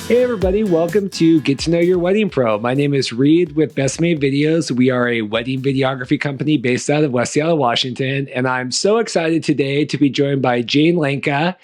Hey everybody, welcome to Get to Know Your Wedding Pro. My name is Reed with Best Made Videos. We are a wedding videography company based out of West Seattle, Washington, and I'm so excited today to be joined by Jean Lenke.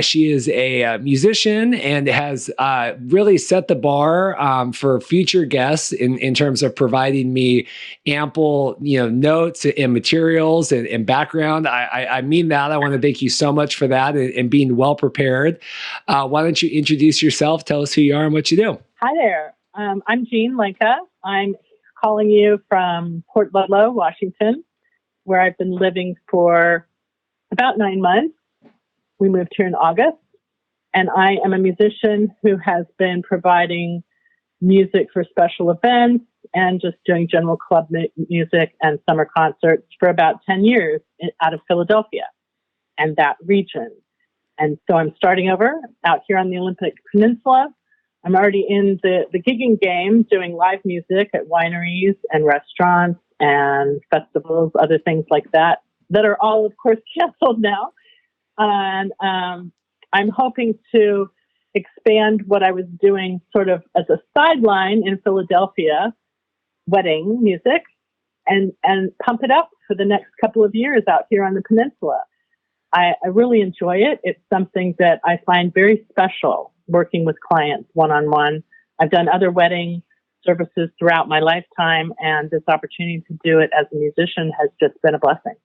She is a musician and has really set the bar for future guests in terms of providing me ample notes and materials and background. I mean that. I want to thank you so much for that and being well prepared. Why don't you introduce yourself? Tell us who you are and what you do. Hi there. I'm Jean Lenke. I'm calling you from Port Ludlow, Washington, where I've been living for about 9 months. We moved here in August, and I am a musician who has been providing music for special events and just doing general club music and summer concerts for about 10 years out of Philadelphia and that region. And so I'm starting over out here on the Olympic Peninsula. I'm already in the gigging game, doing live music at wineries and restaurants and festivals, other things like that are all, of course, canceled now. And I'm hoping to expand what I was doing sort of as a sideline in Philadelphia, wedding music, and pump it up for the next couple of years out here on the peninsula. I really enjoy it. It's something that I find very special, working with clients one-on-one. I've done other wedding services throughout my lifetime, and this opportunity to do it as a musician has just been a blessing.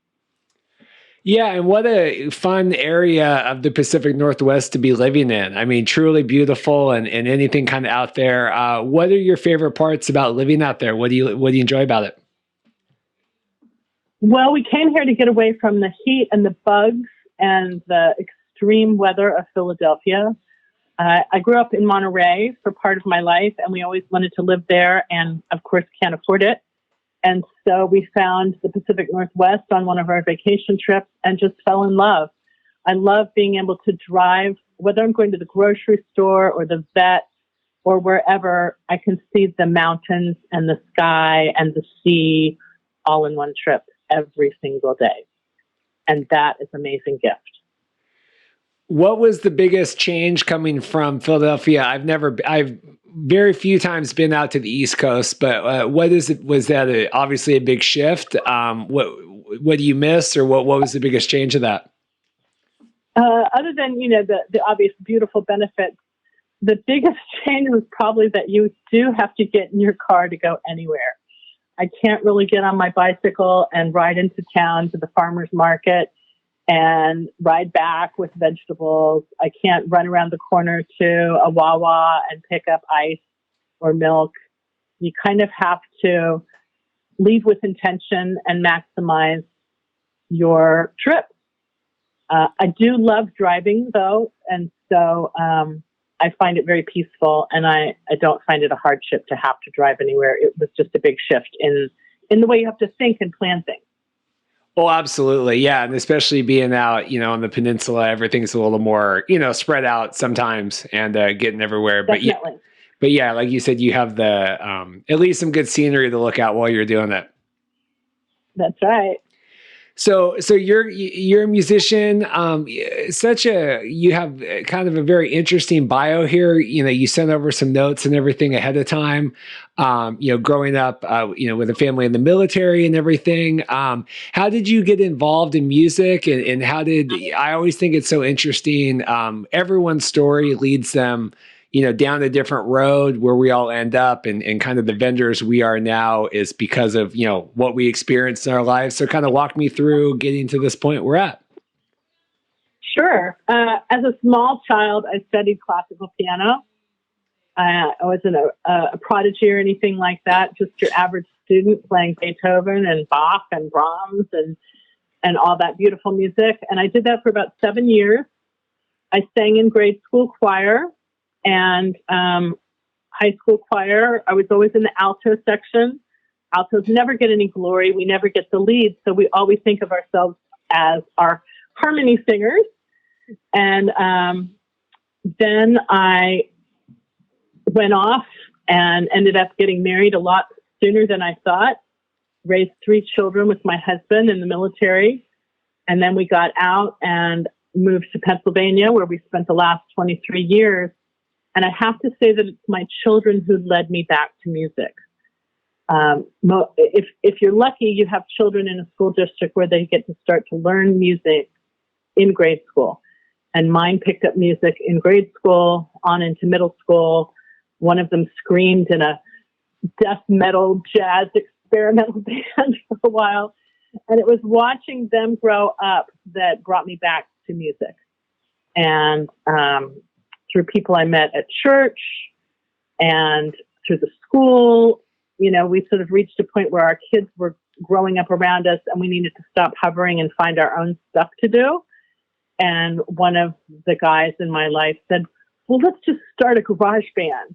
Yeah, and what a fun area of the Pacific Northwest to be living in. I mean, truly beautiful and anything kind of out there. What are your favorite parts about living out there? What do you enjoy about it? Well, we came here to get away from the heat and the bugs and the extreme weather of Philadelphia. I grew up in Monterey for part of my life, and we always wanted to live there and, of course, can't afford it. And so we found the Pacific Northwest on one of our vacation trips and just fell in love. I love being able to drive, whether I'm going to the grocery store or the vet or wherever, I can see the mountains and the sky and the sea all in one trip every single day. And that is an amazing gift. What was the biggest change coming from Philadelphia? I've very few times been out to the East Coast, but was that obviously a big shift? What do you miss, or what was the biggest change of that? Other than, the obvious beautiful benefits, the biggest change was probably that you do have to get in your car to go anywhere. I can't really get on my bicycle and ride into town to the farmer's market and ride back with vegetables. I can't run around the corner to a Wawa and pick up ice or milk. You kind of have to leave with intention and maximize your trip. I do love driving, though, and so I find it very peaceful, and I don't find it a hardship to have to drive anywhere. It was just a big shift in the way you have to think and plan things. Oh, absolutely. Yeah. And especially being out, on the peninsula, everything's a little more, spread out sometimes and getting everywhere. Definitely. But yeah, like you said, you have the, at least some good scenery to look at while you're doing it. That's right. So you're a musician. You have kind of a very interesting bio here. You sent over some notes and everything ahead of time. Growing up, with a family in the military and everything. How did you get involved in music, and I always think it's so interesting. Everyone's story leads them, down a different road. Where we all end up and kind of the vendors we are now is because of, what we experienced in our lives. So kind of walk me through getting to this point we're at. Sure. As a small child, I studied classical piano. I wasn't a prodigy or anything like that, just your average student playing Beethoven and Bach and Brahms and all that beautiful music. And I did that for about 7 years. I sang in grade school choir and high school choir. I was always in the alto section. Altos never get any glory. We never get the lead. So we always think of ourselves as our harmony singers. And then I went off and ended up getting married a lot sooner than I thought, raised 3 children with my husband in the military. And then we got out and moved to Pennsylvania, where we spent the last 23 years. And I have to say that it's my children who led me back to music. If you're lucky, you have children in a school district where they get to start to learn music in grade school. And mine picked up music in grade school, on into middle school. One of them screamed in a death metal, jazz, experimental band for a while. And it was watching them grow up that brought me back to music. And through people I met at church and through the school, you know, we sort of reached a point where our kids were growing up around us and we needed to stop hovering and find our own stuff to do. And one of the guys in my life said, well, let's just start a garage band.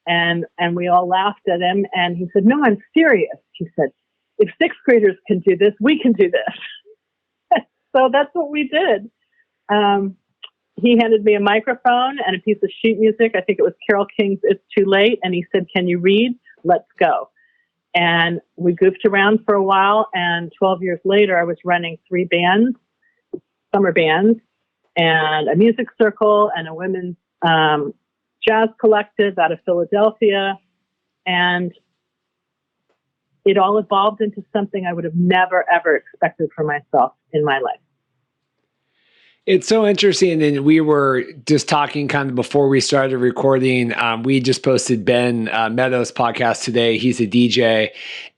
And we all laughed at him. And he said, no, I'm serious. He said, if sixth graders can do this, we can do this. So that's what we did. He handed me a microphone and a piece of sheet music. I think it was Carole King's It's Too Late. And he said, can you read? Let's go. And we goofed around for a while. And 12 years later, I was running 3 bands, summer bands, and a music circle and a women's jazz collective out of Philadelphia. And it all evolved into something I would have never, ever expected for myself in my life. It's so interesting. And we were just talking kind of before we started recording. We just posted Ben Meadows' podcast today. He's a DJ.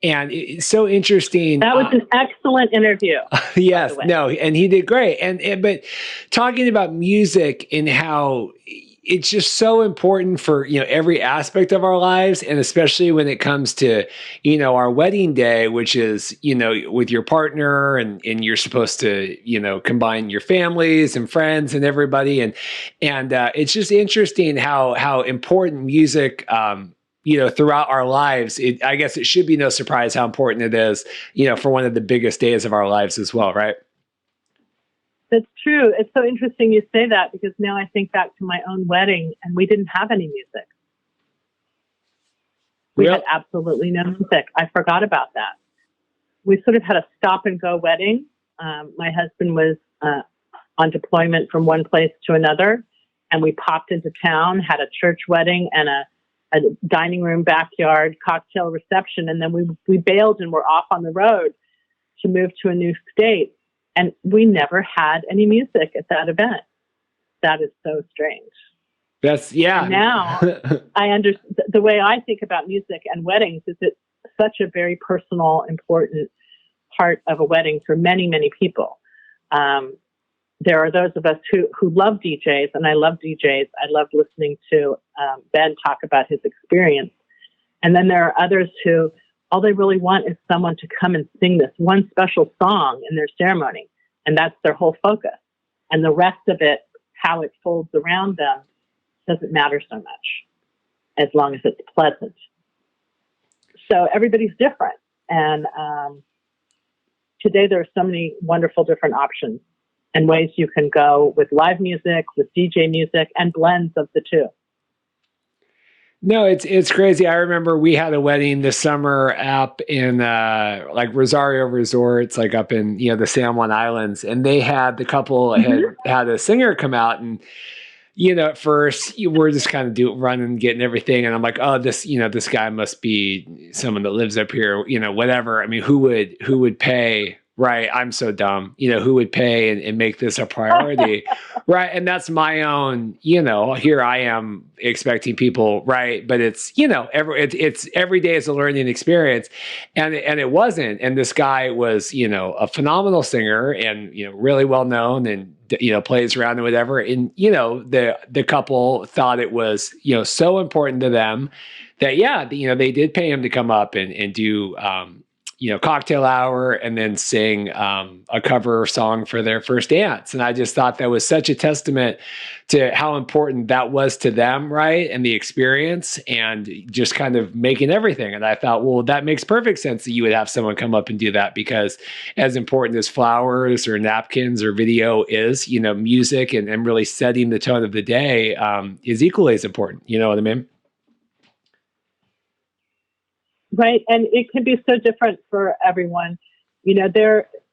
And it's so interesting. That was an excellent interview. Yes, no, and he did great. But talking about music and how it's just so important for, you know, every aspect of our lives. And especially when it comes to, you know, our wedding day, which is, you know, with your partner and you're supposed to, you know, combine your families and friends and everybody. And it's just interesting how important music, you know, throughout our lives. I guess it should be no surprise how important it is, you know, for one of the biggest days of our lives as well, right? That's true. It's so interesting you say that because now I think back to my own wedding and we didn't have any music. We had absolutely no music. I forgot about that. We sort of had a stop and go wedding. My husband was on deployment from one place to another, and we popped into town, had a church wedding and a dining room, backyard, cocktail reception, and then we bailed and were off on the road to move to a new state. And we never had any music at that event. That is so strange. That's, yeah. And now I understand the way I think about music and weddings is it's such a very personal, important part of a wedding for many, many people. There are those of us who love DJs, and I love DJs. I love listening to Ben talk about his experience. And then there are others who all they really want is someone to come and sing this one special song in their ceremony. And that's their whole focus. And the rest of it, how it folds around them, doesn't matter so much as long as it's pleasant. So everybody's different. And today there are so many wonderful different options and ways you can go with live music, with DJ music, and blends of the two. No, it's crazy. I remember we had a wedding this summer up in like Rosario Resorts, like up in, you know, the San Juan Islands, and they had the couple had a singer come out, and you know, at first we're just kind of running, getting everything, and I'm like, oh, this guy must be someone that lives up here, you know, whatever. I mean, who would pay? Right. I'm so dumb. You know, who would pay and make this a priority? Right. And that's my own, you know, here I am expecting people. Right. But it's, you know, it's every day is a learning experience. And it wasn't. And this guy was, you know, a phenomenal singer and, you know, really well known and, you know, plays around and whatever. And, you know, the couple thought it was, you know, so important to them that, yeah, you know, they did pay him to come up and do, you know, cocktail hour and then sing a cover song for their first dance. And I just thought that was such a testament to how important that was to them, right? And the experience and just kind of making everything. And I thought, well, that makes perfect sense that you would have someone come up and do that, because as important as flowers or napkins or video is, you know, music and really setting the tone of the day is equally as important. You know what I mean? Right. And it can be so different for everyone. You know,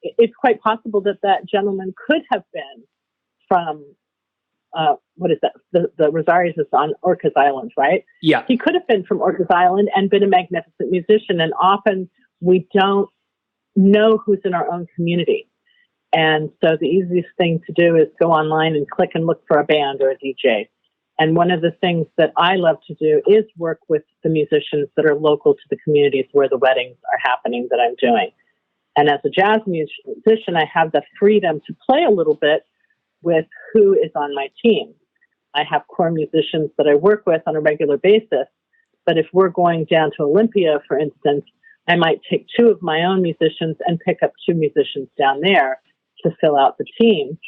it's quite possible that gentleman could have been from what is that? The Rosarios is on Orcas Island, right? Yeah. He could have been from Orcas Island and been a magnificent musician. And often we don't know who's in our own community. And so the easiest thing to do is go online and click and look for a band or a DJ. And one of the things that I love to do is work with the musicians that are local to the communities where the weddings are happening that I'm doing. And as a jazz musician, I have the freedom to play a little bit with who is on my team. I have core musicians that I work with on a regular basis. But if we're going down to Olympia, for instance, I might take 2 of my own musicians and pick up 2 musicians down there to fill out the team.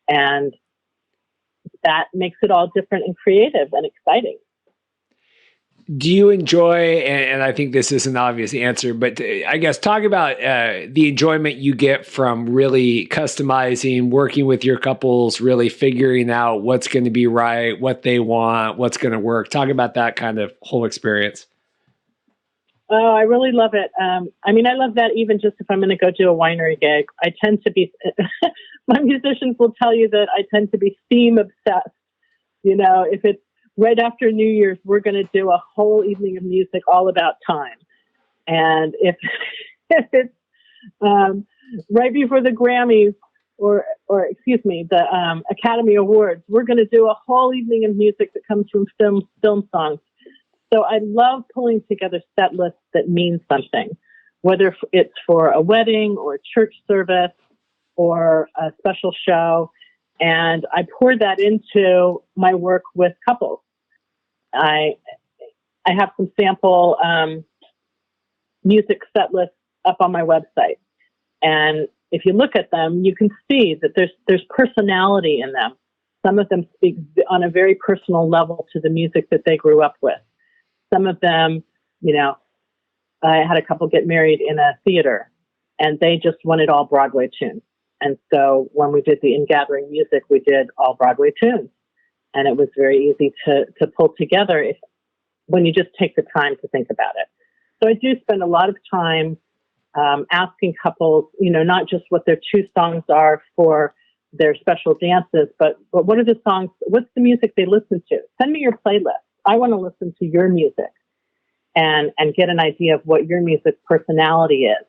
And that makes it all different and creative and exciting. Do you enjoy, and I think this is an obvious answer, but I guess talk about the enjoyment you get from really customizing, working with your couples, really figuring out what's going to be right, what they want, what's going to work. Talk about that kind of whole experience. Oh, I really love it. I mean, I love that even just if I'm going to go do a winery gig. I tend to be, my musicians will tell you that I tend to be theme obsessed. You know, if it's right after New Year's, we're going to do a whole evening of music all about time. And if it's right before the Grammys or excuse me, the Academy Awards, we're going to do a whole evening of music that comes from film songs. So I love pulling together set lists that mean something, whether it's for a wedding or a church service or a special show. And I pour that into my work with couples. I have some sample music set lists up on my website. And if you look at them, you can see that there's personality in them. Some of them speak on a very personal level to the music that they grew up with. Some of them, you know, I had a couple get married in a theater and they just wanted all Broadway tunes. And so when we did the In Gathering Music, we did all Broadway tunes. And it was very easy to pull together when you just take the time to think about it. So I do spend a lot of time asking couples, you know, not just what their 2 songs are for their special dances, but what are the songs, what's the music they listen to? Send me your playlist. I want to listen to your music and get an idea of what your music personality is.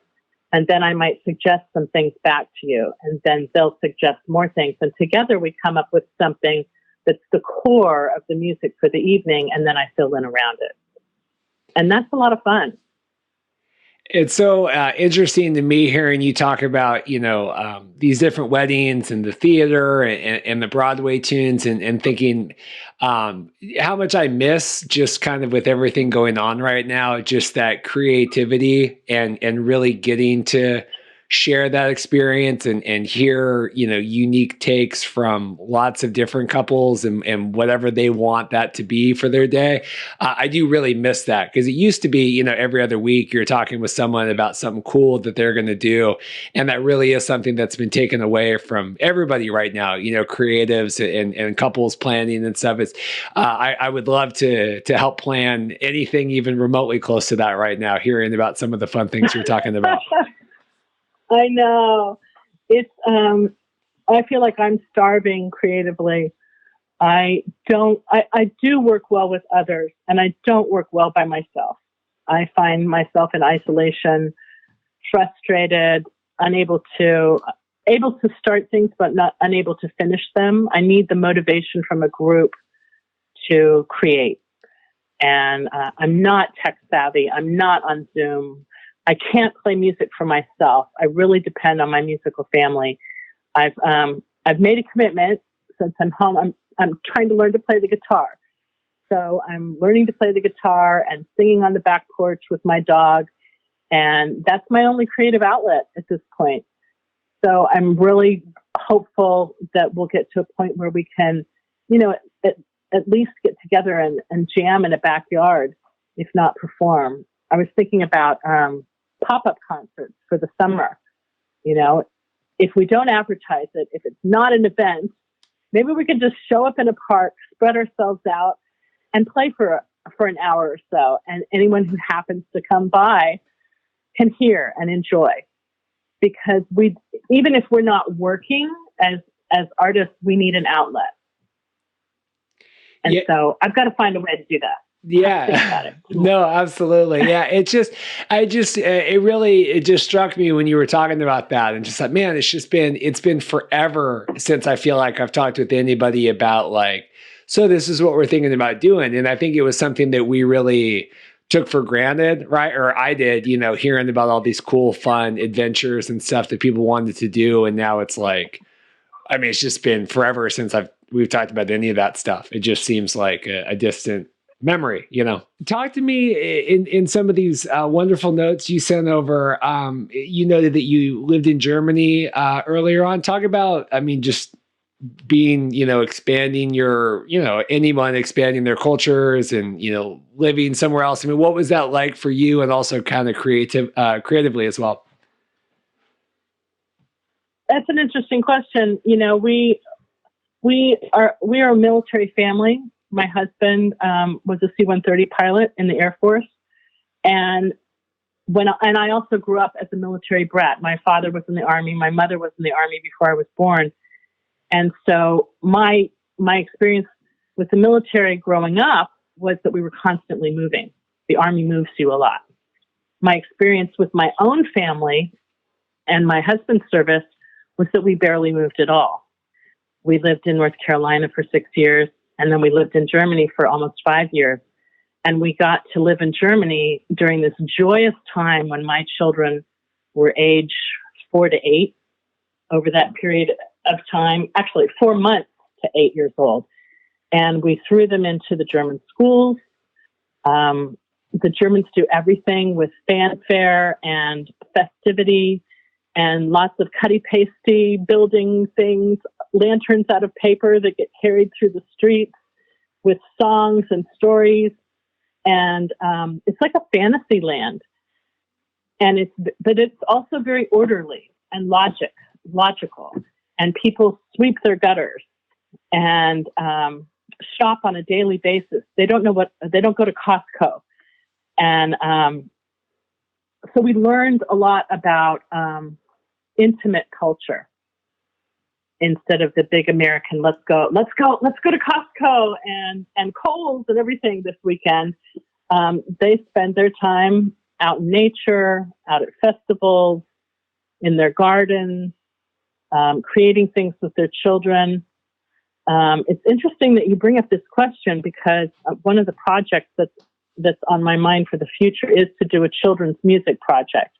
And then I might suggest some things back to you, and then they'll suggest more things. And together we come up with something that's the core of the music for the evening, and then I fill in around it. And that's a lot of fun. It's so interesting to me hearing you talk about, you know, these different weddings and the theater and the Broadway tunes and thinking how much I miss just kind of with everything going on right now, just that creativity and really getting to share that experience and hear, you know, unique takes from lots of different couples and whatever they want that to be for their day. I do really miss that because it used to be, you know, every other week you're talking with someone about something cool that they're going to do. And that really is something that's been taken away from everybody right now, you know, creatives and couples planning and stuff. It's, I would love to help plan anything even remotely close to that right now, hearing about some of the fun things you're talking about. I know. It's, I feel like I'm starving creatively. I do work well with others, and I don't work well by myself. I find myself in isolation, frustrated, able to start things, but not unable to finish them. I need the motivation from a group to create. And I'm not tech savvy. I'm not on Zoom. I can't play music for myself. I really depend on my musical family. I've made a commitment since I'm home. I'm trying to learn to play the guitar. So I'm learning to play the guitar and singing on the back porch with my dog. And that's my only creative outlet at this point. So I'm really hopeful that we'll get to a point where we can, you know, at least get together and jam in a backyard, if not perform. I was thinking about pop-up concerts for the summer. You know, if we don't advertise it, if it's not an event, maybe we could just show up in a park, spread ourselves out, and play for an hour or so. And anyone who happens to come by can hear and enjoy. Because even if we're not working as artists, we need an outlet. And Yeah. so I've got to find a way to do that. Yeah. No, absolutely. Yeah. It just struck me when you were talking about that and just like, man, it's been forever since I feel like I've talked with anybody about like, so this is what we're thinking about doing. And I think it was something that we really took for granted, right? Or I did, hearing about all these cool, fun adventures and stuff that people wanted to do. And now it's like, I mean, it's just been forever since we've talked about any of that stuff. It just seems like a distant memory. Talk to me in some of these wonderful notes you sent over. You noted that you lived in Germany earlier on. Talk about, I mean, just being, expanding anyone expanding their cultures and, living somewhere else. I mean, what was that like for you, and also kind of creatively as well? That's an interesting question. We are a military family. My husband was a C-130 pilot in the Air Force, and I also grew up as a military brat. My father was in the Army. My mother was in the Army before I was born, and so my experience with the military growing up was that we were constantly moving. The Army moves you a lot. My experience with my own family and my husband's service was that we barely moved at all. We lived in North Carolina for 6 years, and then we lived in Germany for almost 5 years. And we got to live in Germany during this joyous time when my children were age 4 to 8. Over that period of time, actually 4 months to 8 years old. And we threw them into the German schools. The Germans do everything with fanfare and festivity and lots of cutty-pasty building things, lanterns out of paper that get carried through the streets with songs and stories. And it's like a fantasy land. But it's also very orderly and logical. And people sweep their gutters and shop on a daily basis. They don't go to Costco. And so we learned a lot about intimate culture instead of the big American, let's go to Costco and Kohl's and everything this weekend. They spend their time out in nature, out at festivals, in their gardens, creating things with their children. It's interesting that you bring up this question because one of the projects that's on my mind for the future is to do a children's music project.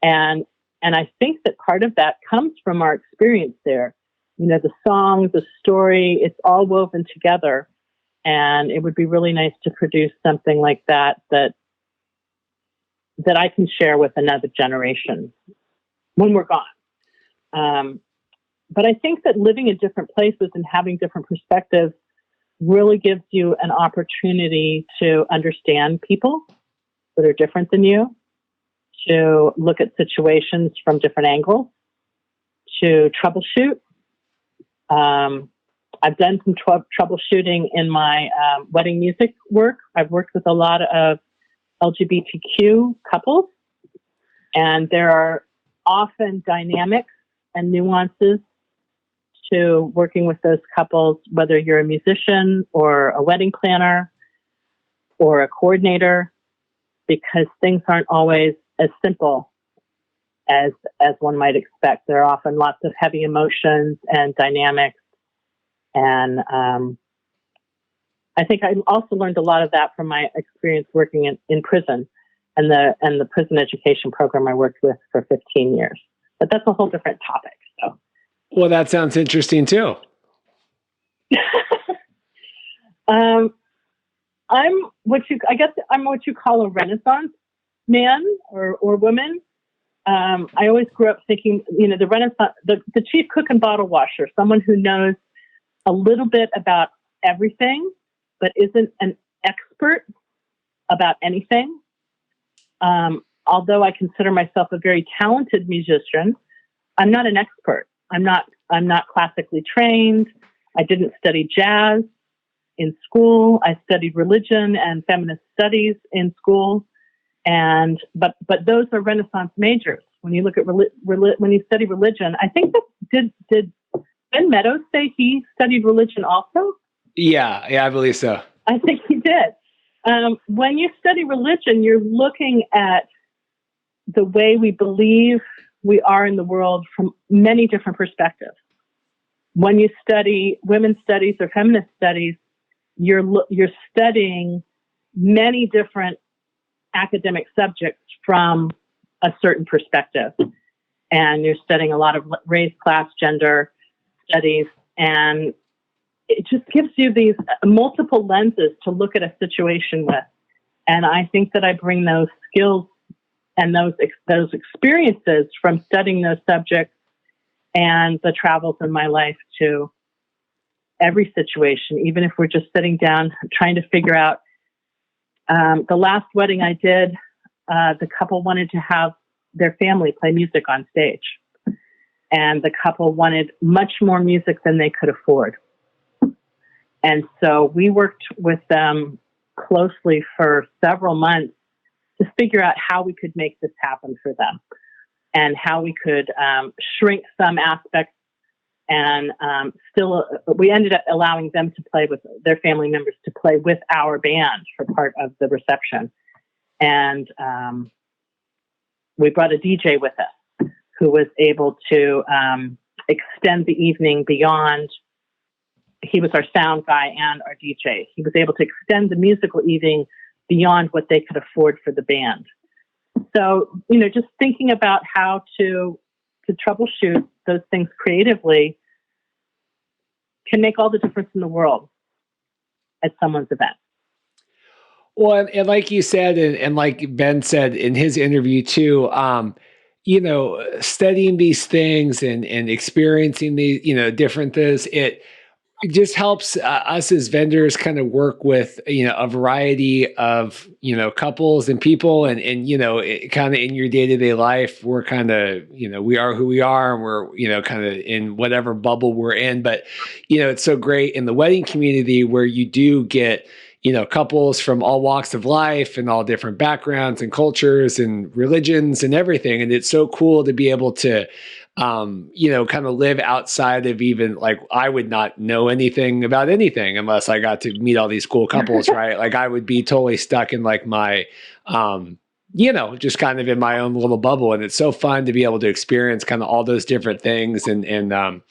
And I think that part of that comes from our experience there. The song, the story, it's all woven together. And it would be really nice to produce something like that I can share with another generation when we're gone. But I think that living in different places and having different perspectives really gives you an opportunity to understand people that are different than you, to look at situations from different angles, to troubleshoot. I've done some troubleshooting in my wedding music work. I've worked with a lot of LGBTQ couples, and there are often dynamics and nuances to working with those couples, whether you're a musician or a wedding planner or a coordinator, because things aren't always as simple as one might expect. There are often lots of heavy emotions and dynamics. And I think I also learned a lot of that from my experience working in prison and the prison education program I worked with for 15 years. But that's a whole different topic. So. Well, that sounds interesting too. I'm what you call a Renaissance man or woman. I always grew up thinking, the Renaissance, the chief cook and bottle washer, someone who knows a little bit about everything, but isn't an expert about anything. Although I consider myself a very talented musician, I'm not an expert. I'm not classically trained. I didn't study jazz in school. I studied religion and feminist studies in school. But those are Renaissance majors. When you look at when you study religion, I think that did Ben Meadows say he studied religion also? Yeah, I believe so. I think he did. When you study religion, you're looking at the way we believe we are in the world from many different perspectives. When you study women's studies or feminist studies, you're studying many different academic subjects from a certain perspective. And you're studying a lot of race, class, gender studies. And it just gives you these multiple lenses to look at a situation with. And I think that I bring those skills and those experiences from studying those subjects and the travels in my life to every situation, even if we're just sitting down trying to figure out. The last wedding I did, the couple wanted to have their family play music on stage. And the couple wanted much more music than they could afford. And so we worked with them closely for several months to figure out how we could make this happen for them and how we could shrink some aspects. And still, we ended up allowing them to play with their family members to play with our band for part of the reception. And we brought a DJ with us who was able to extend the evening beyond. He was our sound guy and our DJ. He was able to extend the musical evening beyond what they could afford for the band. So, just thinking about how to troubleshoot those things creatively can make all the difference in the world at someone's event. Well, and like you said, and like Ben said in his interview too, studying these things and experiencing these, different things, it just helps us as vendors kind of work with, a variety of, couples and people and kind of in your day-to-day life, we're kind of, we are who we are and we're, kind of in whatever bubble we're in. But, it's so great in the wedding community where you do get, couples from all walks of life and all different backgrounds and cultures and religions and everything. And it's so cool to be able to, kind of live outside of even like, I would not know anything about anything unless I got to meet all these cool couples, right? Like I would be totally stuck in like my, just kind of in my own little bubble. And it's so fun to be able to experience kind of all those different things and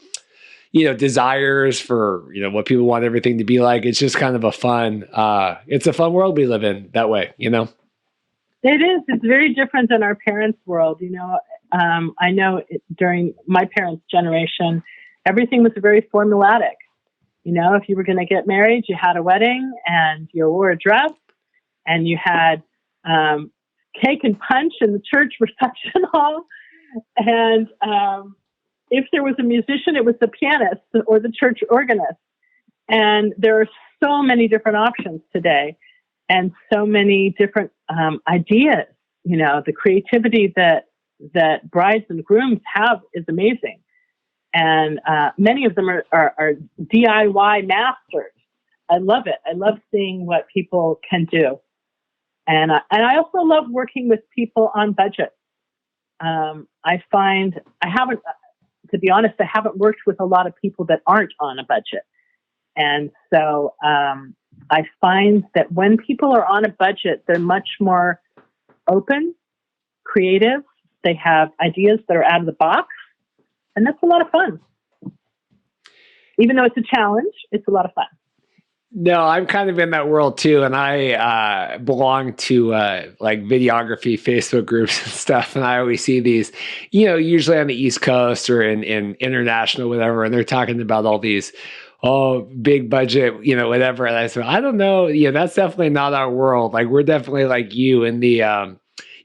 desires for, what people want everything to be like. It's just kind of it's a fun world we live in that way, It is. It's very different than our parents' world. I know during my parents' generation, everything was very formulaic. If you were going to get married, you had a wedding and you wore a dress and you had cake and punch in the church reception hall. And if there was a musician, it was the pianist or the church organist. And there are so many different options today and so many different ideas. The creativity that brides and grooms have is amazing. And many of them are DIY masters. I love it. I love seeing what people can do. And I also love working with people on budget. I find to be honest, I haven't worked with a lot of people that aren't on a budget. And so I find that when people are on a budget, they're much more open, creative. They have ideas that are out of the box. And that's a lot of fun. Even though it's a challenge, it's a lot of fun. No, I'm kind of in that world too. And I belong to like videography Facebook groups and stuff. And I always see these, usually on the East Coast or in international, whatever. And they're talking about all these, big budget, whatever. And I said, I don't know. That's definitely not our world. Like we're definitely like you in the,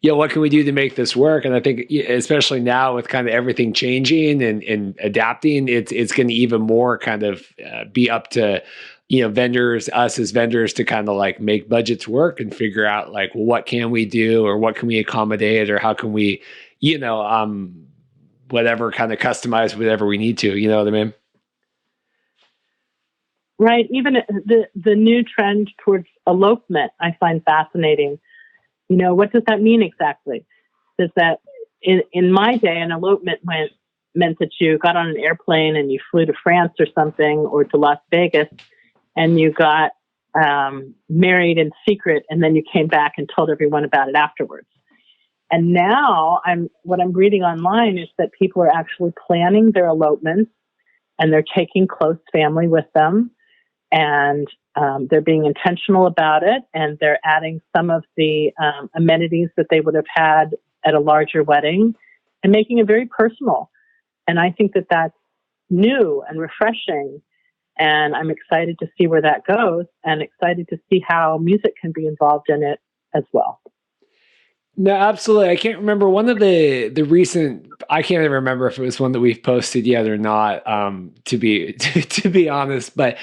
what can we do to make this work? And I think especially now with kind of everything changing and adapting, it's going to even more kind of be up to, vendors, us as vendors to kind of like make budgets work and figure out like, well, what can we do or what can we accommodate or how can we, whatever kind of customize whatever we need to, you know what I mean? Right. Even the new trend towards elopement, I find fascinating. What does that mean exactly? Does that, in my day, an elopement meant that you got on an airplane and you flew to France or something or to Las Vegas and you got married in secret, and then you came back and told everyone about it afterwards. And now what I'm reading online is that people are actually planning their elopements, and they're taking close family with them, and they're being intentional about it, and they're adding some of the amenities that they would have had at a larger wedding and making it very personal. And I think that that's new and refreshing. And I'm excited to see where that goes, and excited to see how music can be involved in it as well. No, absolutely. I can't remember one of the recent. I can't even remember if it was one that we've posted yet or not. To be honest, but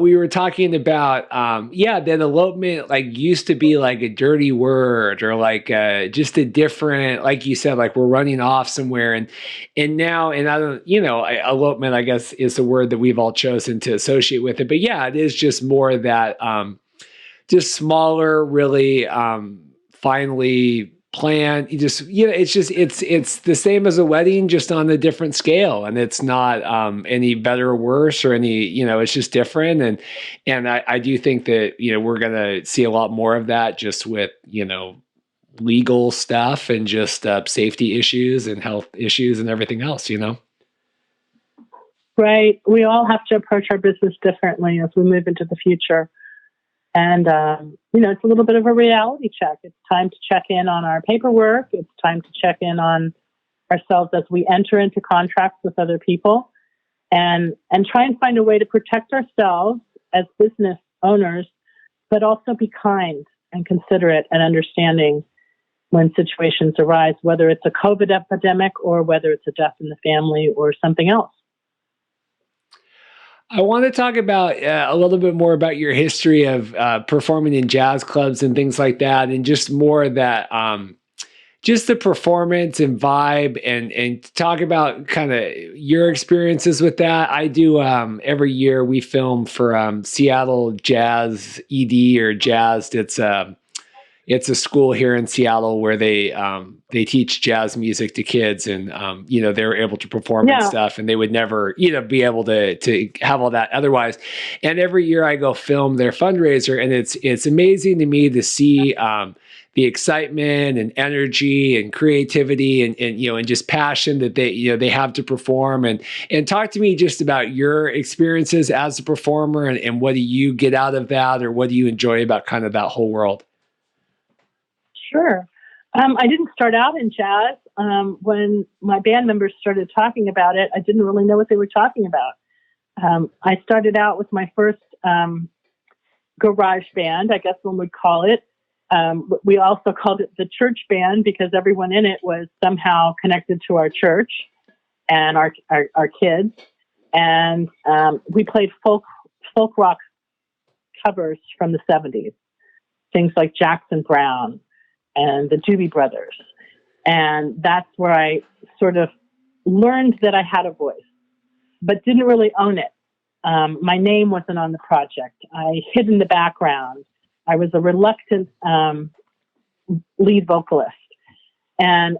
we were talking about that elopement like used to be like a dirty word, or like just a different, like you said, like we're running off somewhere, and now, and I don't, elopement, I guess, is the word that we've all chosen to associate with it. But yeah, it is just more that just smaller, really. Finally planned. It's the same as a wedding, just on a different scale, and it's not any better or worse, or any, it's just different. And I do think that we're gonna see a lot more of that, just with legal stuff, and just safety issues and health issues and everything else. Right. We all have to approach our business differently as we move into the future. And, it's a little bit of a reality check. It's time to check in on our paperwork. It's time to check in on ourselves as we enter into contracts with other people, and try and find a way to protect ourselves as business owners, but also be kind and considerate and understanding when situations arise, whether it's a COVID epidemic or whether it's a death in the family or something else. I want to talk about a little bit more about your history of performing in jazz clubs and things like that, and just more of that, just the performance and vibe, and talk about kind of your experiences with that. I do every year we film for Seattle Jazz ED, or Jazzed. It's a school here in Seattle where they teach jazz music to kids, and they're able to perform and stuff, and they would never be able to have all that otherwise. And every year I go film their fundraiser, and it's amazing to me to see the excitement and energy and creativity and just passion that they have to perform. And talk to me just about your experiences as a performer, and what do you get out of that, or what do you enjoy about kind of that whole world? Sure. I didn't start out in jazz. When my band members started talking about it, I didn't really know what they were talking about. I started out with my first garage band, I guess one would call it. We also called it the church band, because everyone in it was somehow connected to our church and our kids. And we played folk rock covers from the 70s, things like Jackson Browne and the Doobie Brothers. And that's where I sort of learned that I had a voice, but didn't really own it. My name wasn't on the project. I hid in the background. I was a reluctant lead vocalist. And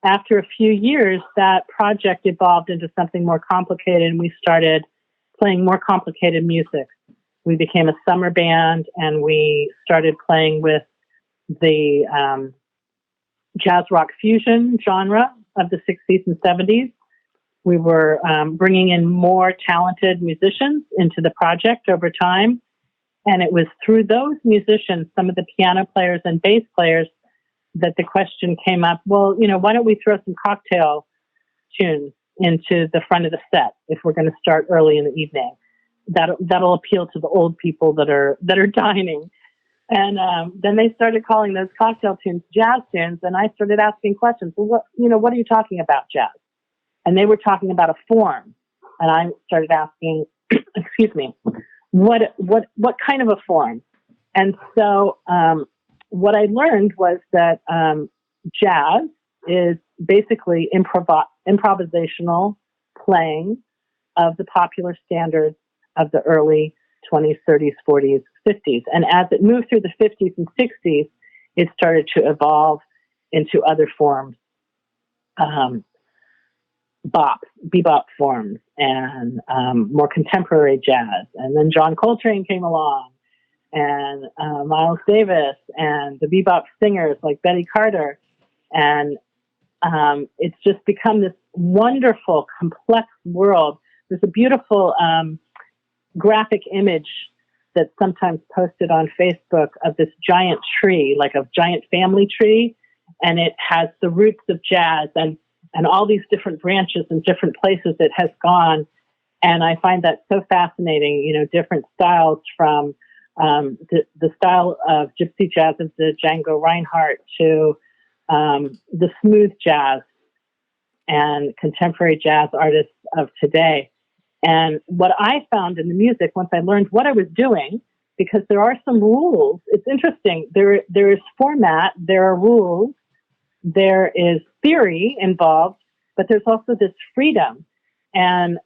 after a few years, that project evolved into something more complicated, and we started playing more complicated music. We became a summer band, and we started playing with the jazz rock fusion genre of the 60s and 70s. We were bringing in more talented musicians into the project over time. And it was through those musicians, some of the piano players and bass players, that the question came up, well, why don't we throw some cocktail tunes into the front of the set if we're going to start early in the evening? That'll appeal to the old people that are dining. And then they started calling those cocktail tunes jazz tunes, and I started asking questions. Well, what are you talking about, jazz? And they were talking about a form, and I started asking, excuse me, what kind of a form? And so what I learned was that jazz is basically improvisational playing of the popular standards of the early 20s, 30s, 40s, 50s. And as it moved through the 50s and 60s, it started to evolve into other forms. bebop forms, and more contemporary jazz. And then John Coltrane came along, and Miles Davis, and the bebop singers like Betty Carter. And it's just become this wonderful, complex world. There's a beautiful graphic image that's sometimes posted on Facebook of this giant tree, like a giant family tree, and it has the roots of jazz and all these different branches and different places it has gone. And I find that so fascinating, you know, different styles from the style of gypsy jazz of the Django Reinhardt to the smooth jazz and contemporary jazz artists of today. And what I found in the music, once I learned what I was doing, because there are some rules, it's interesting. There is format, there are rules, there is theory involved, but there's also this freedom. And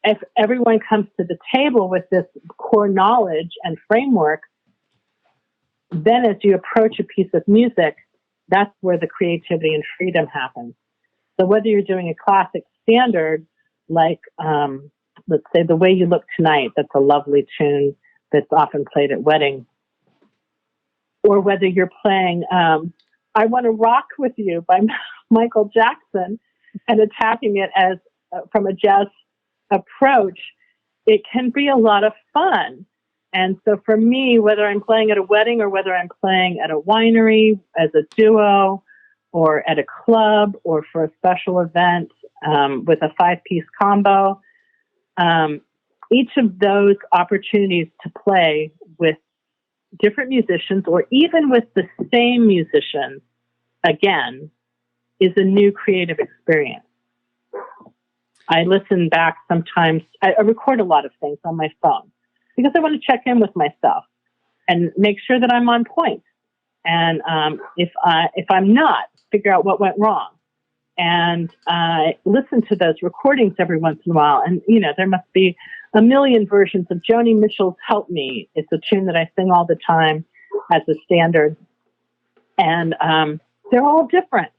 if everyone comes to the table with this core knowledge and framework, then as you approach a piece of music, that's where the creativity and freedom happens. So whether you're doing a classic standard, like, let's say The Way You Look Tonight, that's a lovely tune that's often played at weddings, or whether you're playing I Want to Rock With You by Michael Jackson and attacking it as from a jazz approach, it can be a lot of fun. And so for me, whether I'm playing at a wedding or whether I'm playing at a winery as a duo or at a club or for a special event with a 5-piece combo, each of those opportunities to play with different musicians or even with the same musicians, again, is a new creative experience. I listen back sometimes. I record a lot of things on my phone because I want to check in with myself and make sure that I'm on point. And if I'm not, figure out what went wrong. And I listen to those recordings every once in a while. And, you know, there must be a million versions of Joni Mitchell's Help Me. It's a tune that I sing all the time as a standard. And they're all different.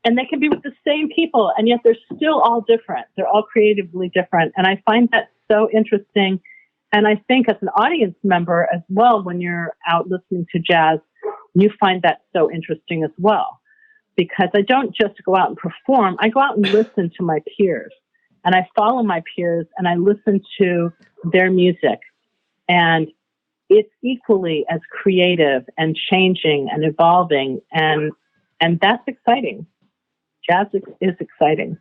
And they can be with the same people, and yet they're still all different. They're all creatively different. And I find that so interesting. And I think as an audience member as well, when you're out listening to jazz, you find that so interesting as well. Because I don't just go out and perform, I go out and listen to my peers. And I follow my peers and I listen to their music. And it's equally as creative and changing and evolving. And that's exciting. Jazz is exciting.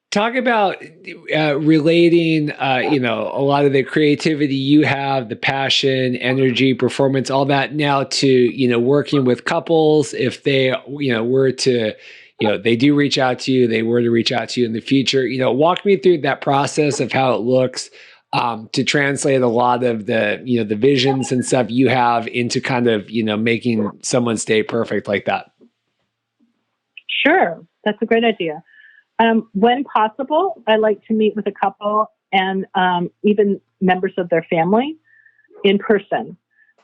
Talk about relating, a lot of the creativity you have, the passion, energy, performance, all that now to, working with couples. If they, were to, they do reach out to you, they were to reach out to you in the future, walk me through that process of how it looks to translate a lot of the, the visions and stuff you have into kind of, making someone's day perfect like that. Sure. That's a great idea. When possible, I like to meet with a couple and even members of their family in person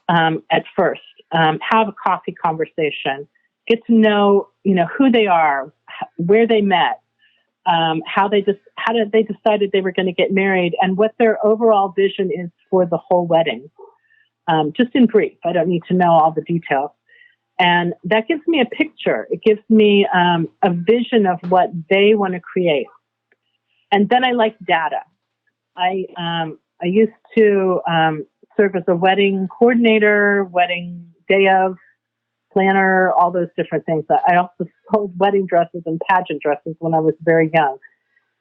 at first. Have a coffee conversation, get to know, who they are, where they met, how did they decided they were going to get married, and what their overall vision is for the whole wedding. Just in brief, I don't need to know all the details. And that gives me a picture. It gives me a vision of what they want to create. And then I like data. I used to serve as a wedding coordinator, wedding day of planner, all those different things. I also sold wedding dresses and pageant dresses when I was very young.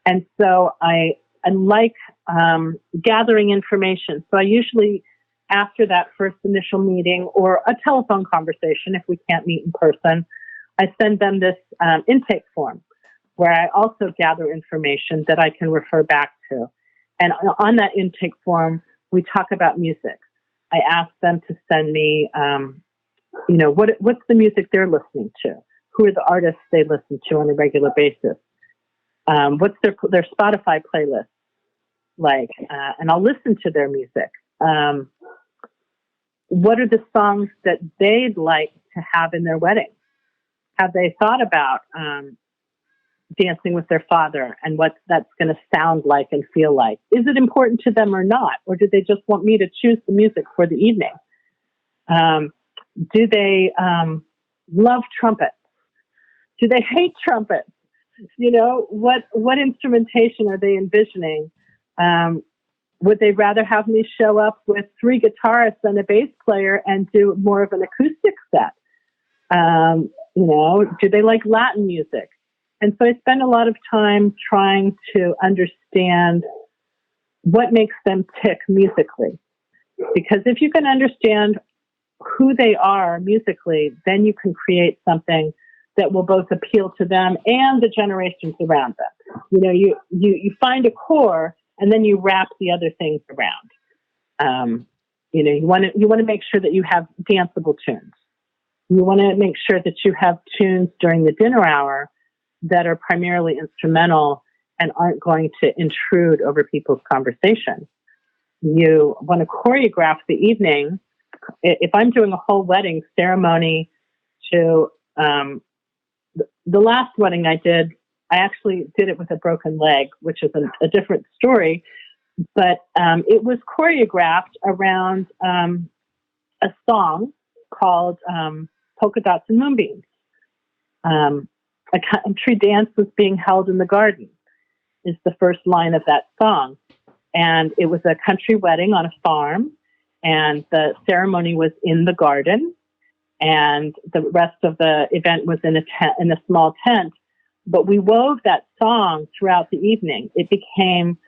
And so I like gathering information. So I usually, after that first initial meeting or a telephone conversation, if we can't meet in person, I send them this intake form where I also gather information that I can refer back to. And on that intake form, we talk about music. I ask them to send me, what's the music they're listening to? Who are the artists they listen to on a regular basis? What's their Spotify playlist like? And I'll listen to their music. What are the songs that they'd like to have in their wedding? Have they thought about dancing with their father and what that's going to sound like and feel like. Is it important to them or not? Or do they just want me to choose the music for the evening? Do they love trumpets? Do they hate trumpets? You know, what instrumentation are they envisioning? Would they rather have me show up with 3 guitarists and a bass player and do more of an acoustic set? You know, do they like Latin music? And so I spend a lot of time trying to understand what makes them tick musically. Because if you can understand who they are musically, then you can create something that will both appeal to them and the generations around them. You know, you find a core and then you wrap the other things around. You know, you want to make sure that you have danceable tunes. You want to make sure that you have tunes during the dinner hour that are primarily instrumental and aren't going to intrude over people's conversation. You want to choreograph the evening. If I'm doing a whole wedding ceremony to the last wedding I did, I actually did it with a broken leg, which is a different story. But it was choreographed around a song called Polka Dots and Moonbeams. A country dance was being held in the garden is the first line of that song. And it was a country wedding on a farm. And the ceremony was in the garden. And the rest of the event was in a small tent. But we wove that song throughout the evening. It became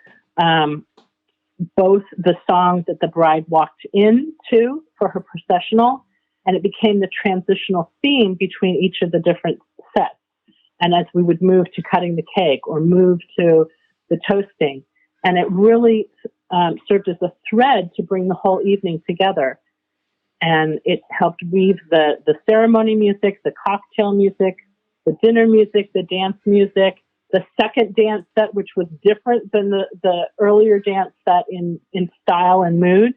both the song that the bride walked into for her processional, and it became the transitional theme between each of the different sets. And as we would move to cutting the cake or move to the toasting, and it really served as a thread to bring the whole evening together. And it helped weave the ceremony music, the cocktail music, the dinner music, the dance music, the second dance set, which was different than the earlier dance set in style and mood.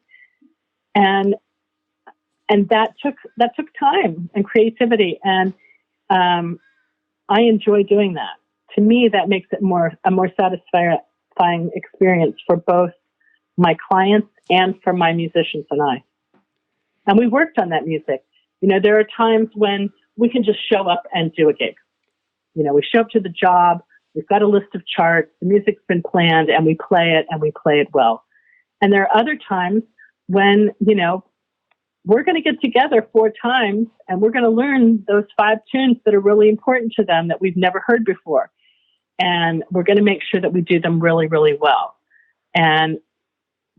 And that took time and creativity. And I enjoy doing that. To me, that makes it a more satisfying experience for both my clients and for my musicians and I. And we worked on that music. You know, there are times when we can just show up and do a gig. You know, we show up to the job, we've got a list of charts, the music's been planned, and we play it, and we play it well. And there are other times when, you know, we're going to get together 4 times, and we're going to learn those 5 tunes that are really important to them that we've never heard before. And we're going to make sure that we do them really, really well. And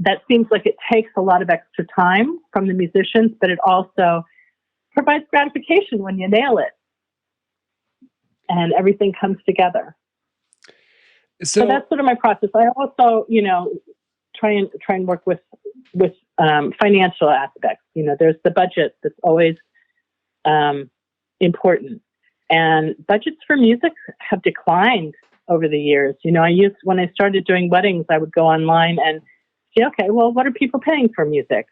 that seems like it takes a lot of extra time from the musicians, but it also provides gratification when you nail it and everything comes together. So that's sort of my process. I also, you know, try and work with financial aspects. You know, there's the budget that's always important, and budgets for music have declined over the years. You know, when I started doing weddings, I would go online and see, okay, well, what are people paying for music?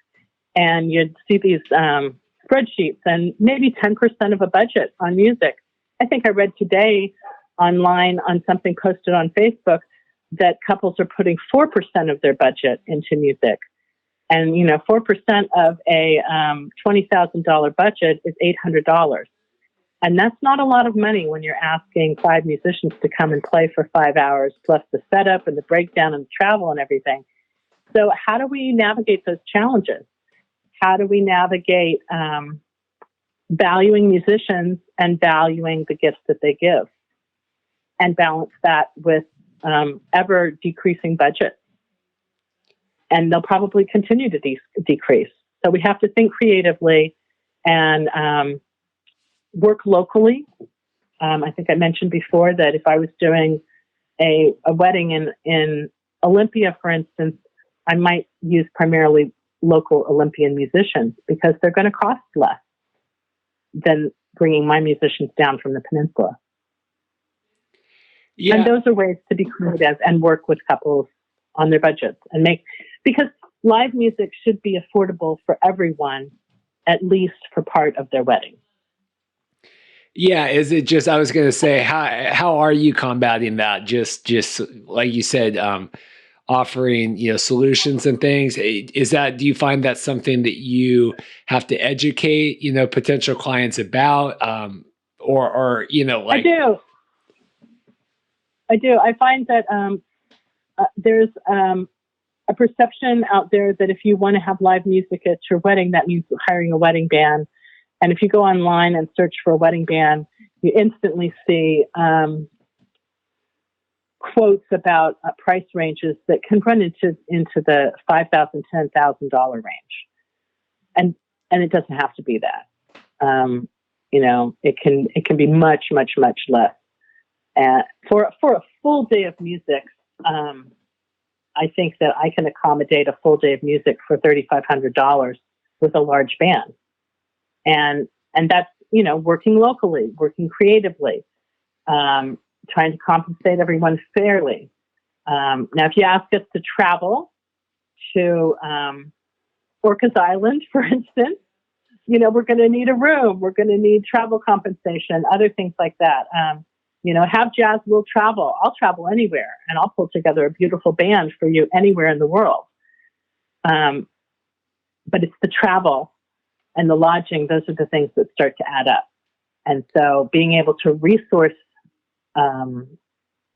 And you'd see these spreadsheets, and maybe 10% of a budget on music. I think I read today online on something posted on Facebook that couples are putting 4% of their budget into music. And, you know, 4% of a $20,000 budget is $800. And that's not a lot of money when you're asking 5 musicians to come and play for 5 hours, plus the setup and the breakdown and the travel and everything. So how do we navigate those challenges? How do we navigate valuing musicians and valuing the gifts that they give, and balance that with ever decreasing budgets? And they'll probably continue to decrease. So we have to think creatively and work locally. I think I mentioned before that if I was doing a wedding in Olympia, for instance, I might use primarily local Olympian musicians because they're going to cost less than bringing my musicians down from the peninsula. Yeah. And those are ways to be creative and work with couples on their budgets and because live music should be affordable for everyone, at least for part of their wedding. Yeah, is it just, I was going to say, how are you combating that? Just like you said, offering, solutions and things. Is that, do you find that something that you have to educate, potential clients about, or I like, do. I do. I find that there's a perception out there that if you want to have live music at your wedding, that means hiring a wedding band. And if you go online and search for a wedding band, you instantly see quotes about price ranges that can run into the $5,000, $10,000 range, and it doesn't have to be that. It can be much less. And for a full day of music, I think that I can accommodate a full day of music for $3,500 with a large band, and that's working locally, working creatively, trying to compensate everyone fairly. Now, if you ask us to travel to Orcas Island, for instance, we're going to need a room, we're going to need travel compensation, other things like that. Have jazz, we'll travel. I'll travel anywhere, and I'll pull together a beautiful band for you anywhere in the world. But it's the travel and the lodging; those are the things that start to add up. And so, being able to resource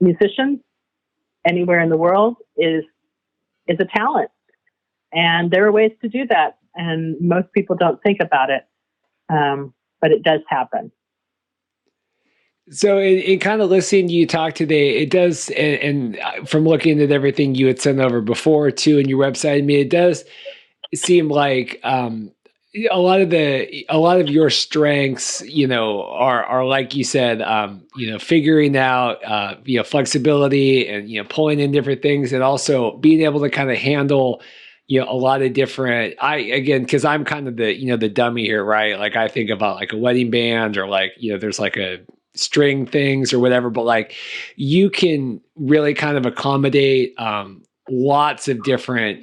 musicians anywhere in the world is a talent, and there are ways to do that. And most people don't think about it, but it does happen. so in kind of listening to you talk today, it does, and from looking at everything you had sent over before too, in your website, I mean, it does seem like, a lot of your strengths, are like you said, figuring out, flexibility and, pulling in different things, and also being able to kind of handle, a lot of different, again, cause I'm kind of the, the dummy here, right? Like I think about like a wedding band, or like, there's like a string things or whatever, but like you can really kind of accommodate, lots of different,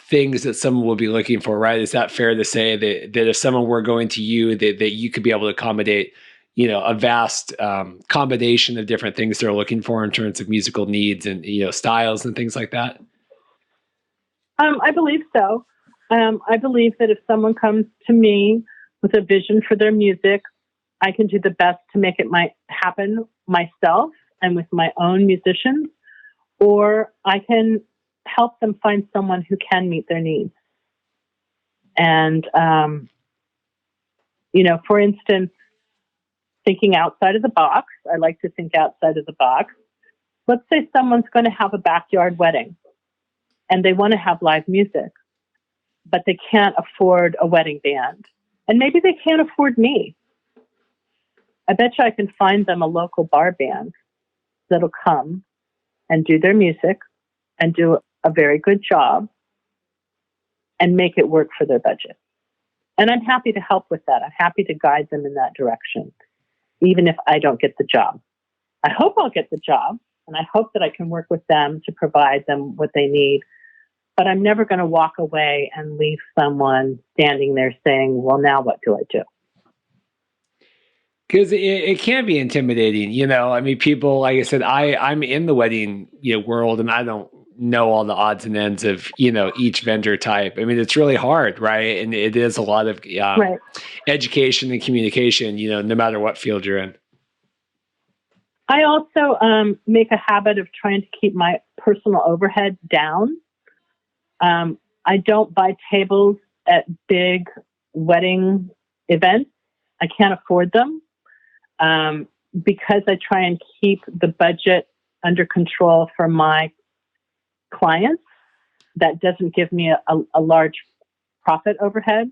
things that someone will be looking for, right? Is that fair to say that if someone were going to you, that you could be able to accommodate, a vast, combination of different things they're looking for in terms of musical needs and, styles and things like that? I believe so. I believe that if someone comes to me with a vision for their music, I can do the best to make it happen myself and with my own musicians, or I can help them find someone who can meet their needs. And, for instance, thinking outside of the box, I like to think outside of the box. Let's say someone's going to have a backyard wedding and they want to have live music, but they can't afford a wedding band. And maybe they can't afford me. I bet you I can find them a local bar band that'll come and do their music and do a very good job and make it work for their budget. And I'm happy to help with that. I'm happy to guide them in that direction, even if I don't get the job. I hope I'll get the job, and I hope that I can work with them to provide them what they need. But I'm never going to walk away and leave someone standing there saying, well, now what do I do? Because it can be intimidating, I mean, people, like I said, I'm in the wedding, world, and I don't know all the odds and ends of, each vendor type. I mean, it's really hard, right? And it is a lot of, Right. education and communication, no matter what field you're in. I also make a habit of trying to keep my personal overhead down. I don't buy tables at big wedding events. I can't afford them. Because I try and keep the budget under control for my clients, that doesn't give me a large profit overhead.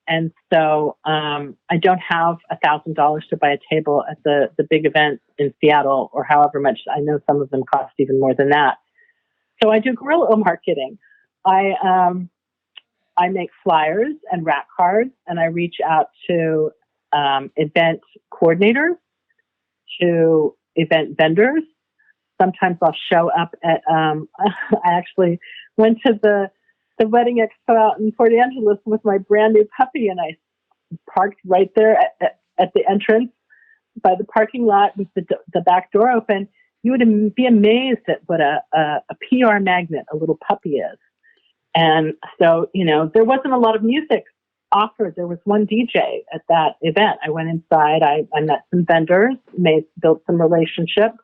And so I don't have $1,000 to buy a table at the big event in Seattle, or however much. I know some of them cost even more than that. So I do guerrilla marketing. I make flyers and rack cards, and I reach out to event coordinators, to event vendors. Sometimes I'll show up at, I actually went to the wedding expo out in Port Angeles with my brand new puppy, and I parked right there at the entrance by the parking lot with the back door open, you would be amazed at what a PR magnet, a little puppy is. And so, there wasn't a lot of music offered. There was one DJ at that event. I went inside, I met some vendors, built some relationships.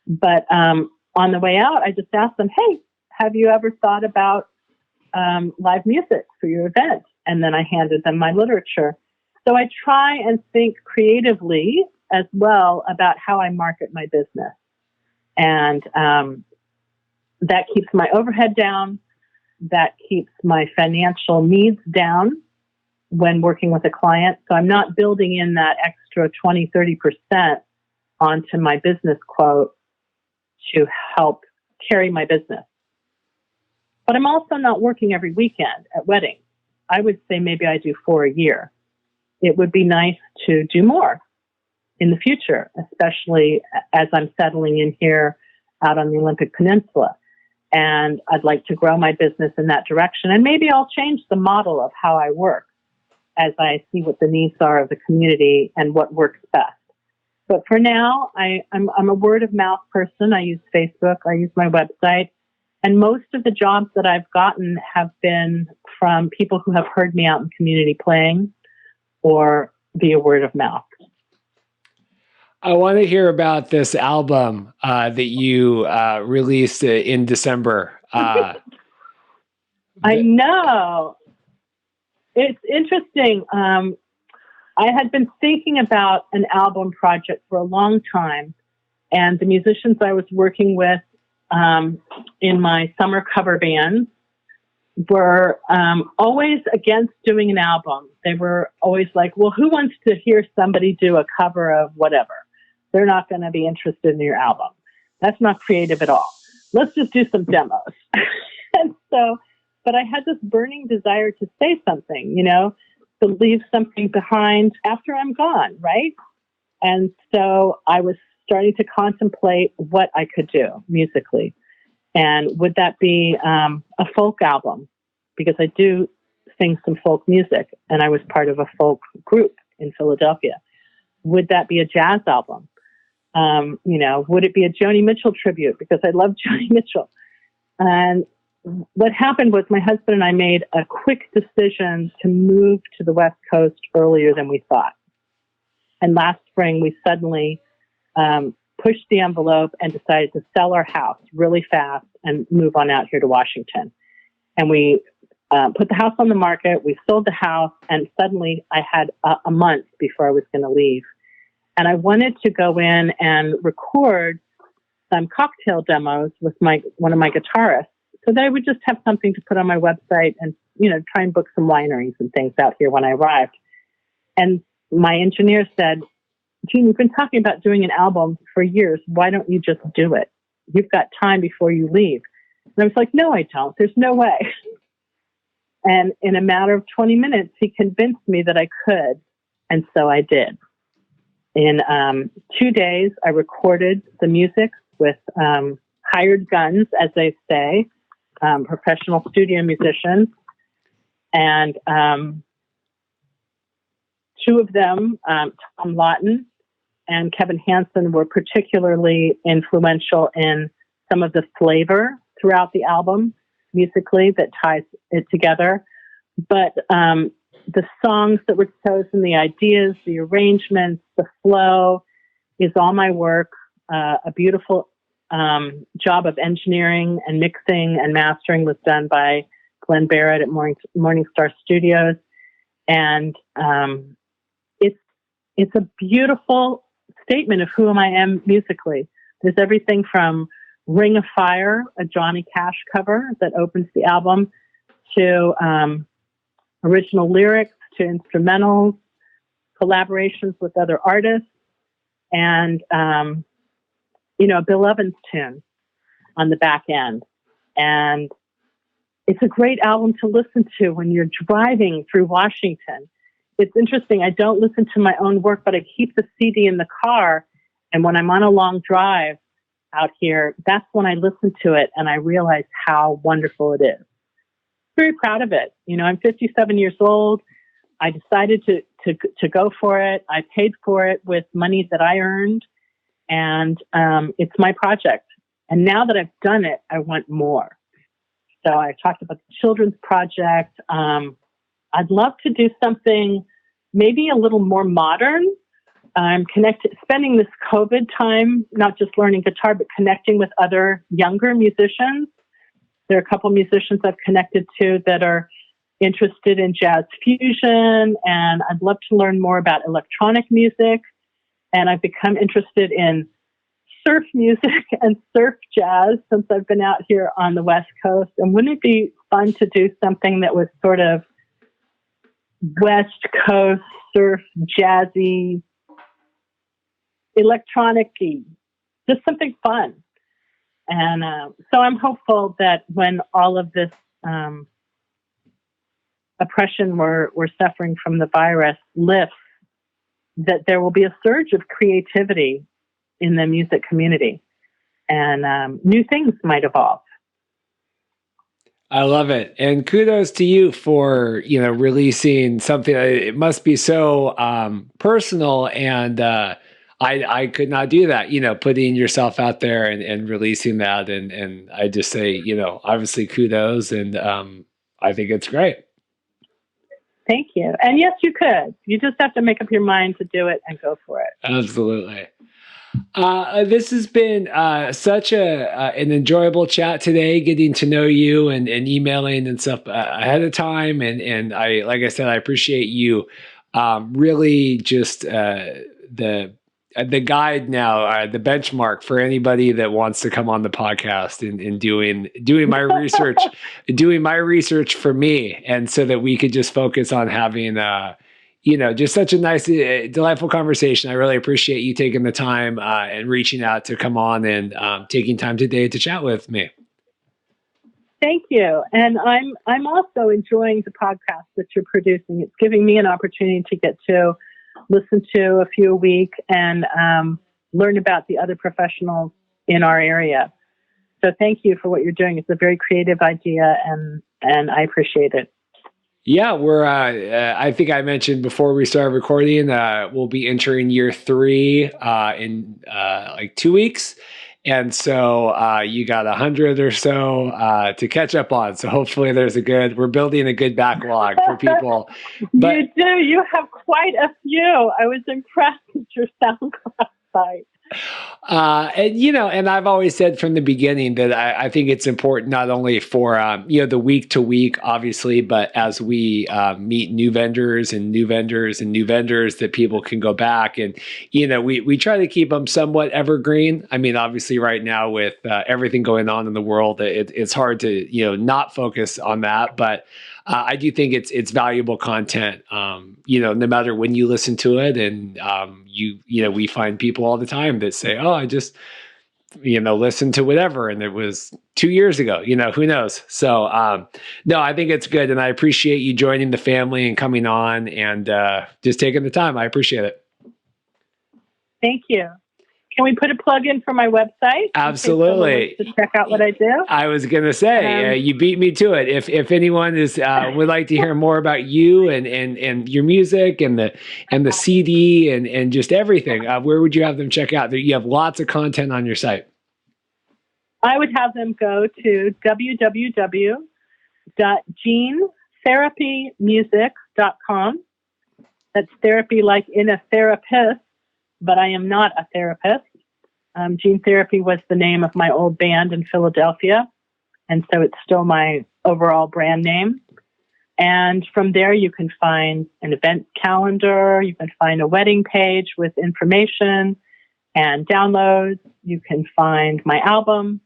But on the way out, I just asked them, hey, have you ever thought about live music for your event? And then I handed them my literature. So I try and think creatively as well about how I market my business. And that keeps my overhead down. That keeps my financial needs down when working with a client. So I'm not building in that extra 20, 30% onto my business quote to help carry my business. But I'm also not working every weekend at weddings. I would say maybe I do 4 a year. It would be nice to do more in the future, especially as I'm settling in here out on the Olympic Peninsula. And I'd like to grow my business in that direction. And maybe I'll change the model of how I work as I see what the needs are of the community and what works best. But for now, I'm a word of mouth person. I use Facebook. I use my website. And most of the jobs that I've gotten have been from people who have heard me out in community playing or via word of mouth. I want to hear about this album that you released in December. I know. It's interesting. I had been thinking about an album project for a long time, and the musicians I was working with in my summer cover band were always against doing an album. They were always like, well, who wants to hear somebody do a cover of whatever? They're not going to be interested in your album. That's not creative at all. Let's just do some demos. And so, but I had this burning desire to say something, to leave something behind after I'm gone, right? And so I was starting to contemplate what I could do musically. And would that be a folk album? Because I do sing some folk music, and I was part of a folk group in Philadelphia. Would that be a jazz album? Would it be a Joni Mitchell tribute? Because I love Joni Mitchell. And what happened was my husband and I made a quick decision to move to the West Coast earlier than we thought. And last spring, we suddenly pushed the envelope and decided to sell our house really fast and move on out here to Washington. And we put the house on the market. We sold the house, and suddenly I had a month before I was going to leave. And I wanted to go in and record some cocktail demos with one of my guitarists, so that I would just have something to put on my website and, try and book some wineries and things out here when I arrived. And my engineer said, Jean, you've been talking about doing an album for years. Why don't you just do it? You've got time before you leave. And I was like, no, I don't. There's no way. And in a matter of 20 minutes, he convinced me that I could. And so I did. In 2 days, I recorded the music with hired guns, as they say, professional studio musicians. And two of them, Tom Lawton and Kevin Hansen, were particularly influential in some of the flavor throughout the album musically that ties it together. But the songs that were chosen, the ideas, the arrangements, the flow is all my work. A beautiful job of engineering and mixing and mastering was done by Glenn Barrett at Morningstar Studios. And it's a beautiful statement of who I am musically. There's everything from Ring of Fire, a Johnny Cash cover that opens the album, to original lyrics, to instrumentals, collaborations with other artists, and, a Bill Evans tune on the back end. And it's a great album to listen to when you're driving through Washington. It's interesting. I don't listen to my own work, but I keep the CD in the car. And when I'm on a long drive out here, that's when I listen to it and I realize how wonderful it is. Very proud of it. I'm 57 years old. I decided to go for it. I paid for it with money that I earned, and it's my project. And now that I've done it, I want more. So I talked about the children's project. I'd love to do something maybe a little more modern. I'm spending this COVID time, not just learning guitar, but connecting with other younger musicians. There are a couple musicians I've connected to that are interested in jazz fusion, and I'd love to learn more about electronic music. And I've become interested in surf music and surf jazz since I've been out here on the West Coast. And wouldn't it be fun to do something that was sort of West Coast surf jazzy, electronic-y, just something fun. And so I'm hopeful that when all of this oppression we're suffering from the virus lifts, that there will be a surge of creativity in the music community, and new things might evolve. I love it. And kudos to you for, releasing something. It must be so personal. And I could not do that, putting yourself out there and releasing that. And I just say, obviously kudos. And I think it's great. Thank you. And yes, you could. You just have to make up your mind to do it and go for it. Absolutely. This has been such an enjoyable chat today, getting to know you and emailing and stuff ahead of time. And I, like I said, I appreciate you really just the guide now, the benchmark for anybody that wants to come on the podcast and doing my research, doing my research for me. And so that we could just focus on having just such a nice, delightful conversation. I really appreciate you taking the time and reaching out to come on and taking time today to chat with me. Thank you. And I'm also enjoying the podcast that you're producing. It's giving me an opportunity to get to listen to a few a week and learn about the other professionals in our area. So thank you for what you're doing. It's a very creative idea, and I appreciate it. Yeah, we're, I think I mentioned before we started recording, we'll be entering year 3 in like 2 weeks. And so you got 100 or so to catch up on. So hopefully we're building a good backlog for people. But, you do. You have quite a few. I was impressed with your SoundCloud site. And I've always said from the beginning that I think it's important not only for, the week to week, obviously, but as we meet new vendors and new vendors and new vendors that people can go back and, we try to keep them somewhat evergreen. I mean, obviously right now with everything going on in the world, it's hard to, not focus on that, but I do think it's valuable content, no matter when you listen to it. And, we find people all the time that say, oh, I just, listened to whatever. And it was 2 years ago, who knows? So, no, I think it's good. And I appreciate you joining the family and coming on and just taking the time. I appreciate it. Thank you. Can we put a plug in for my website? Absolutely. To check out what I do. I was going to say, you beat me to it. If anyone is would like to hear more about you and your music and the CD and just everything, where would you have them check out? You have lots of content on your site. I would have them go to www.genetherapymusic.com. That's therapy like in a therapist, but I am not a therapist. Gene Therapy was the name of my old band in Philadelphia, and so it's still my overall brand name. And from there, you can find an event calendar. You can find a wedding page with information and downloads. You can find my album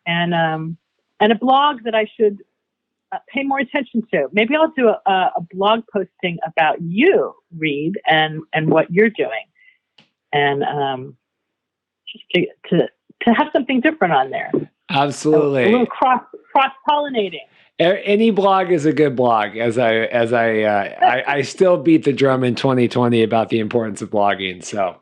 and a blog that I should pay more attention to. Maybe I'll do a blog posting about you, Reed, and what you're doing. And just to have something different on there. Absolutely. A little cross-pollinating. Any blog is a good blog, as I still beat the drum in 2020 about the importance of blogging. So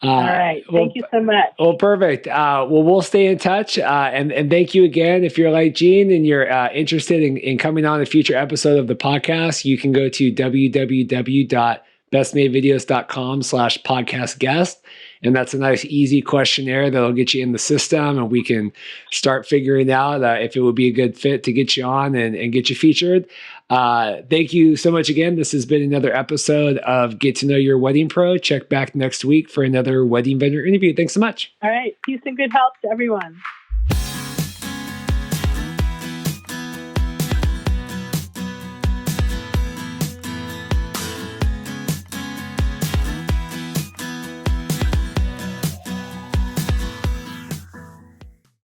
All right. Thank you so much. Well, perfect. Well, we'll stay in touch. And thank you again. If you're like Jean and you're interested in coming on a future episode of the podcast, you can go to www.bestmadevideos.com/podcast guest. And that's a nice, easy questionnaire that'll get you in the system, and we can start figuring out if it would be a good fit to get you on and get you featured. Thank you so much again. This has been another episode of Get to Know Your Wedding Pro. Check back next week for another wedding vendor interview. Thanks so much. All right. Peace and good health to everyone.